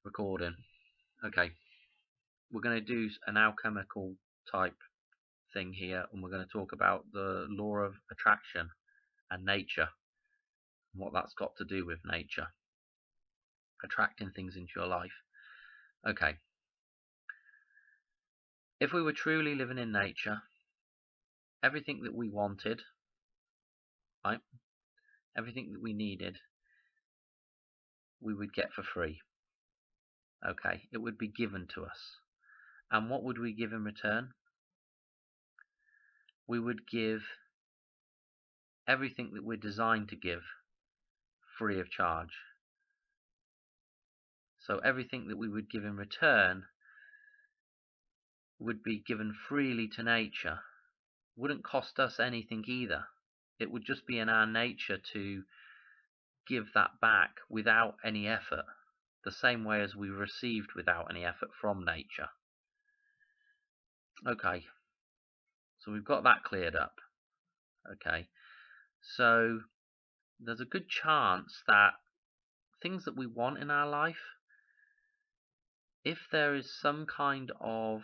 recording. Okay, we're going to do an alchemical type thing here, and we're going to talk about the law of attraction and nature, and what that's got to do with nature, attracting things into your life. Okay, if we were truly living in nature, everything that we wanted, right, everything that we needed, we would get for free. Okay, it would be given to us. And what would we give in return? We would give everything that we're designed to give free of charge. So everything that we would give in return would be given freely to nature. Wouldn't cost us anything either. It would just be in our nature to give that back without any effort, the same way as we received without any effort from nature. Okay, so we've got that cleared up. Okay, so there's a good chance that things that we want in our life, if there is some kind of,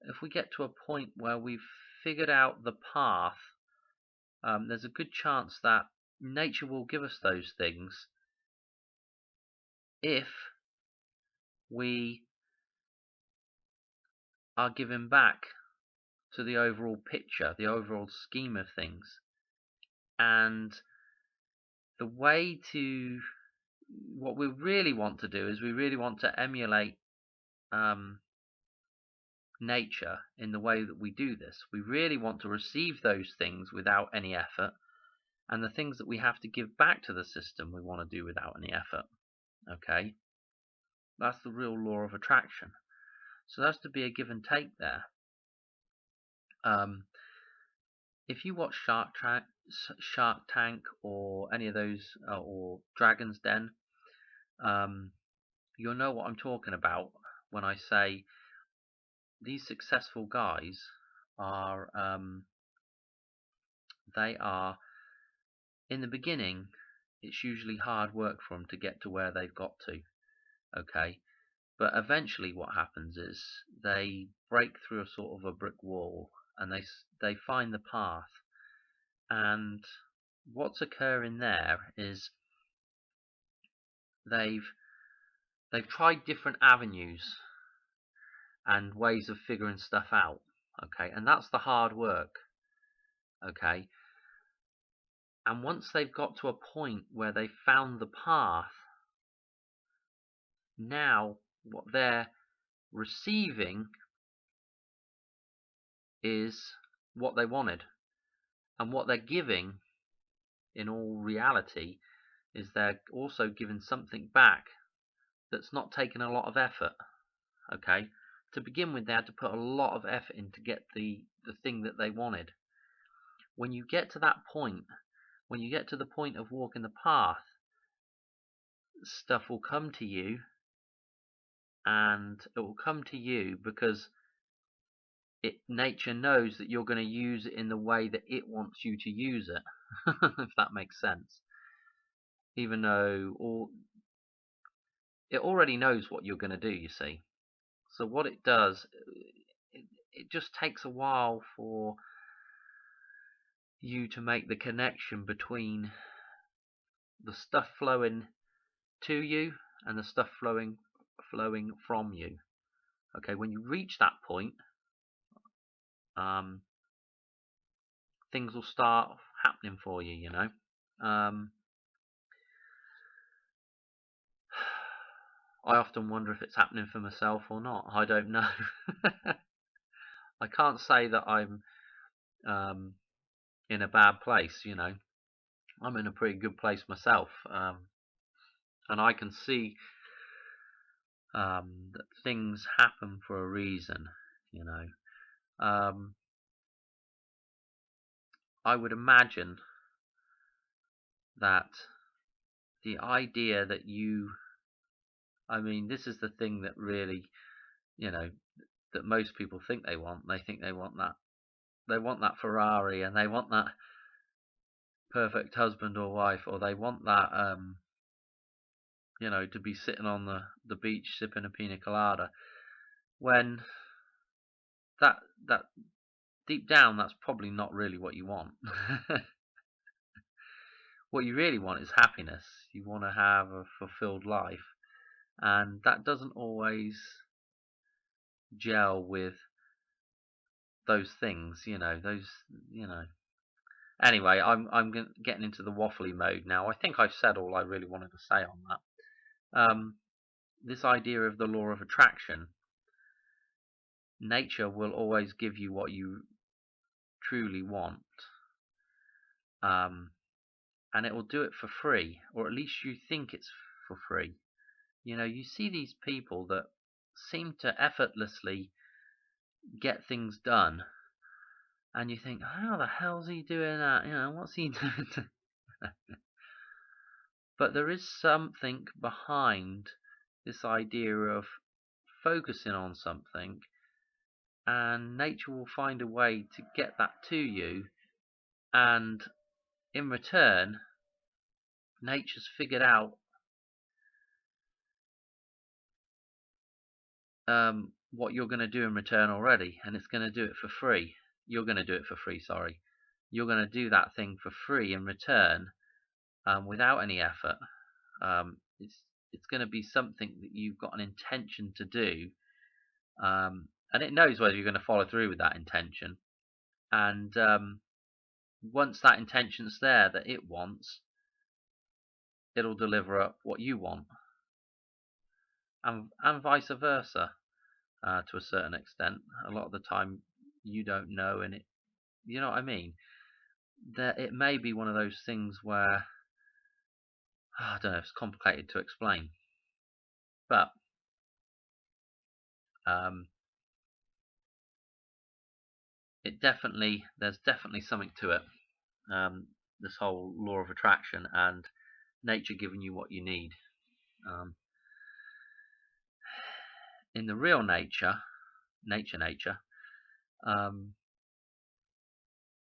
if we get to a point where we've figured out the path, there's a good chance that nature will give us those things if we are giving back to the overall picture, the overall scheme of things. And the way to, what we really want to do is we really want to emulate nature in the way that we do this. We really want to receive those things without any effort, and the things that we have to give back to the system we want to do without any effort. Okay, that's the real law of attraction. So that's to be a give and take there. If you watch Shark Tank or any of those, or Dragon's Den, you'll know what I'm talking about when I say these successful guys are, they are, in the beginning, it's usually hard work for them to get to where they've got to. Okay, but eventually what happens is they break through a sort of a brick wall, and they find the path. And what's occurring there is they've tried different avenues and ways of figuring stuff out. Okay, and that's the hard work. Okay, and once they've got to a point where they found the path, now what they're receiving is what they wanted, and what they're giving in all reality is they're also giving something back that's not taking a lot of effort. Okay, to begin with, they had to put a lot of effort in to get the thing that they wanted. When you get to that point, when you get to the point of walking the path, stuff will come to you, and it will come to you because nature knows that you're going to use it in the way that it wants you to use it, if that makes sense. Even though it already knows what you're going to do, you see. So what it does, it just takes a while for you to make the connection between the stuff flowing to you and the stuff flowing from you. Okay, when you reach that point, things will start happening for you, you know. I often wonder if it's happening for myself or not. I don't know. I can't say that I'm in a bad place, you know. I'm in a pretty good place myself, and I can see that things happen for a reason, you know. I would imagine that the idea that this is the thing that really, you know, that most people think they want. They think they want that Ferrari, and they want that perfect husband or wife, or they want that to be sitting on the beach sipping a pina colada, when that deep down, that's probably not really what you want. What you really want is happiness. You want to have a fulfilled life, and that doesn't always gel with those things. Anyway, I'm getting into the waffly mode now. I think I've said all I really wanted to say on that. This idea of the law of attraction. Nature will always give you what you truly want, and it will do it for free, or at least you think it's for free. You see these people that seem to effortlessly get things done, and you think, how the hell's he doing that? What's he doing? But there is something behind this idea of focusing on something, and nature will find a way to get that to you, and in return, nature's figured out what you're going to do in return already, and it's going to do it for free. You're going to do it for free, sorry. You're going to do that thing for free in return, without any effort. It's going to be something that you've got an intention to do, and it knows whether you're going to follow through with that intention. And once that intention's there that it wants, it'll deliver up what you want, and vice versa. To a certain extent, a lot of the time you don't know, and you know what I mean. That it may be one of those things where I don't know, it's complicated to explain, but there's definitely something to it. This whole law of attraction and nature giving you what you need. In the real nature,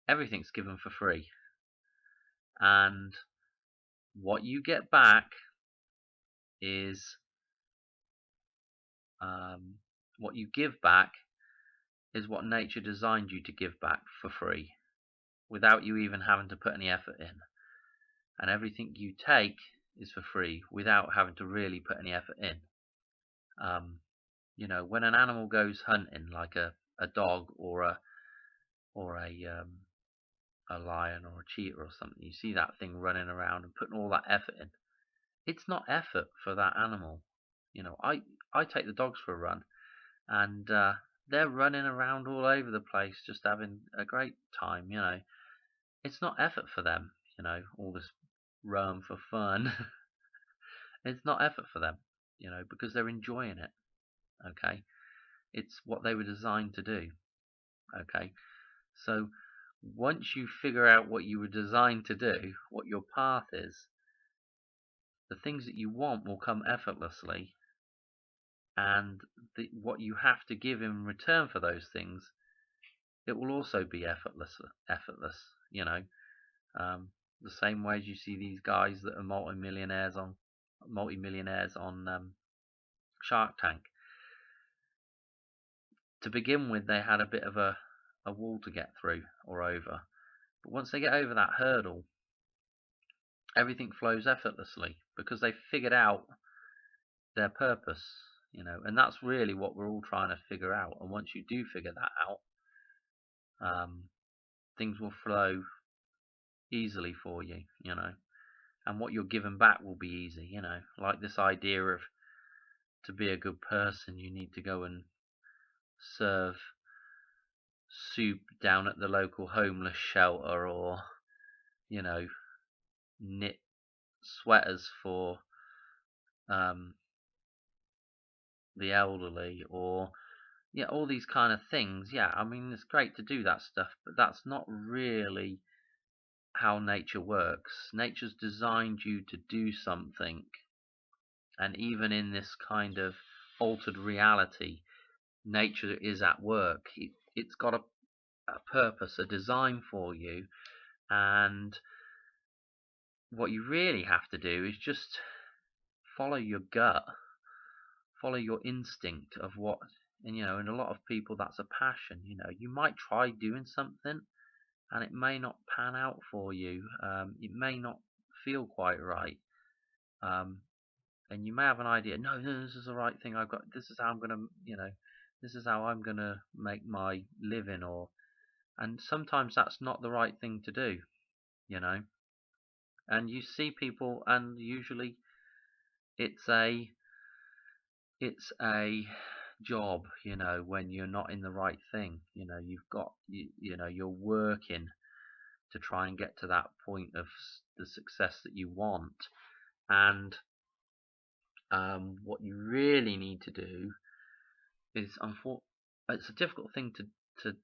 everything's given for free, and what you get back is what you give back is what nature designed you to give back for free, without you even having to put any effort in. And everything you take is for free, without having to really put any effort in. When an animal goes hunting, like a dog or a lion or a cheetah or something, you see that thing running around and putting all that effort in. It's not effort for that animal. I take the dogs for a run, and they're running around all over the place, just having a great time. It's not effort for them. All this run for fun. It's not effort for them. Because they're enjoying it. Okay, it's what they were designed to do. Okay, so once you figure out what you were designed to do, what your path is, the things that you want will come effortlessly, and what you have to give in return for those things, it will also be effortless. The same way as you see these guys that are multimillionaires on Shark Tank. To begin with, they had a bit of a wall to get through or over, but once they get over that hurdle, everything flows effortlessly, because they figured out their purpose. And that's really what we're all trying to figure out. And once you do figure that out, things will flow easily for you. And what you're giving back will be easy. Like this idea of, to be a good person, you need to go and serve soup down at the local homeless shelter, or knit sweaters for the elderly, or all these kind of things. I mean, it's great to do that stuff, but that's not really how nature works. Nature's designed you to do something, and even in this kind of altered reality, nature is at work. It's got a purpose, a design for you, and what you really have to do is just follow your gut, follow your instinct of what, and in a lot of people that's a passion. You might try doing something and it may not pan out for you. It may not feel quite right. And you may have an idea, no, no, this is the right thing. This is how I'm gonna, this is how I'm gonna make my living, and sometimes that's not the right thing to do, you know. And you see people, and usually it's a it's a job, when you're not in the right thing. You're working to try and get to that point of the success that you want. And what you really need to do is, it's a difficult thing to to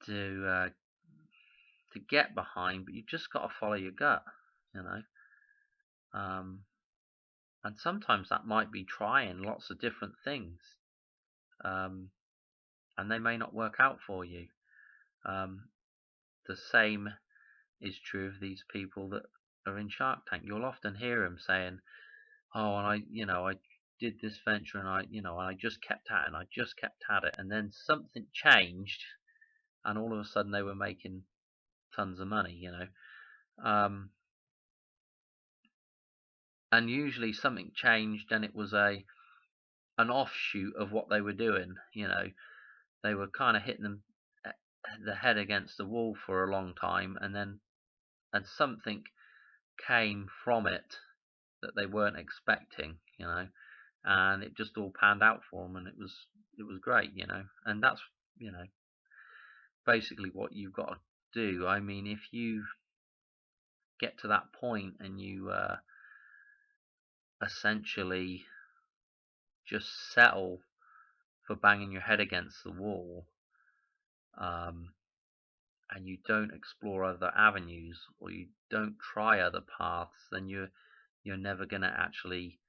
to uh, to get behind, but you've just got to follow your gut, you know. Um, and sometimes that might be trying lots of different things, um, and they may not work out for you. Um, the same is true of these people that are in Shark Tank. You'll often hear them saying, "Oh, and I did this venture, and I just kept at it, and I just kept at it, and then something changed, and all of a sudden they were making tons of money." Um, and usually something changed, and it was an offshoot of what they were doing. They were kind of hitting the head against the wall for a long time, and something came from it that they weren't expecting, and it just all panned out for them, and it was great, and that's you know basically what you've got to do. I mean, if you get to that point and you essentially just settle for banging your head against the wall, um, and you don't explore other avenues, or you don't try other paths, then you're never going to actually.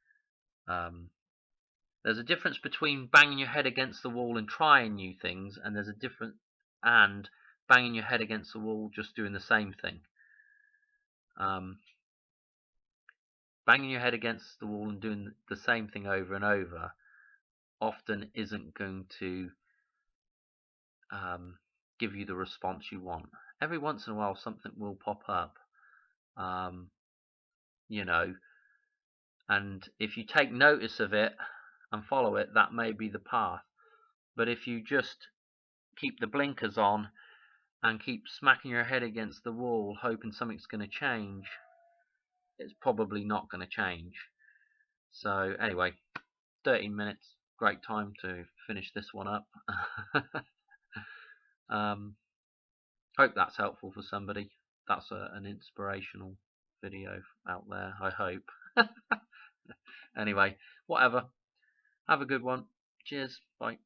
There's a difference between banging your head against the wall and trying new things, and there's a difference and banging your head against the wall just doing the same thing. Banging your head against the wall and doing the same thing over and over often isn't going to give you the response you want. Every once in a while, something will pop up, um, you know, and if you take notice of it and follow it, that may be the path. But if you just keep the blinkers on and keep smacking your head against the wall, hoping something's going to change, it's probably not going to change. So anyway, 13 minutes, great time to finish this one up. Hope that's helpful for somebody. That's an inspirational video out there, I hope. Anyway, whatever. Have a good one. Cheers. Bye.